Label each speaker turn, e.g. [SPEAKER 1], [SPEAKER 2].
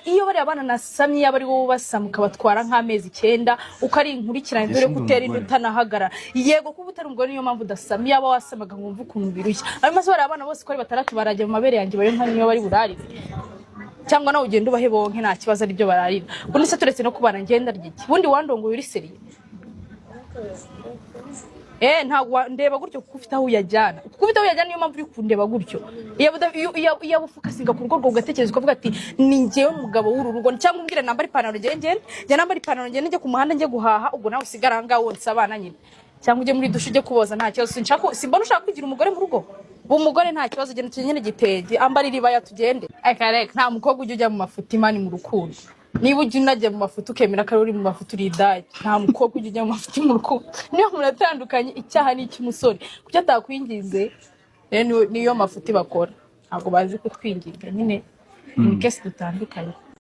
[SPEAKER 1] iyo bari abana nasamye yaba ari wowe basamuka batwara nk'amezi 9 ukari inkurikirane dore kutera indutanahagarara yego kuba utari umugore niyo mpamvu dasamye yaba wasamaga nkumva ukuntu birushya ayo maso bari abana bose ko ari 6 barajya mu mabere yanjye bayo nkaniyo bari burarire cyangwa nawe ugenda ubahe bonke nta kibazo ari byo bararira ubundi se turetse no kubana ngenda ryiki bundi wandongo yuri seriye nta ndeba gutyo kufita aho yajyana kufita aho yajyana niyo mpamvu uri kundeba gutyo iyo bufukasinga ku rugo ugatekereza ukavuga ati ni ngewe umugabo w'uru rugo cyangwa umbwira nambari panaro njye nambari panaro njye ku muhanda njye guhaha ubwo nawe usigara ngaho wonsa abana nyine cyangwa uje muri dushe uje kuboza nta kibazo simbona ushaka kugira umugore mu rugo umugore nta kibazo genda tunyene gitege ambari ribaya tugende akareka nta mukobwa ujya mu mafuti imani mu rukundo niba ujya unajya mu mafuti ukemera ko uri mu mafuti uridaye nta mukobwa ujya mu mafuti mu rukundo niyo muratandukanye icyaha n'icy'umusore kucyo atakwingize niyo mafuti bakora ntabwo bazi kutwinginga nyine ni kesi dutandukanye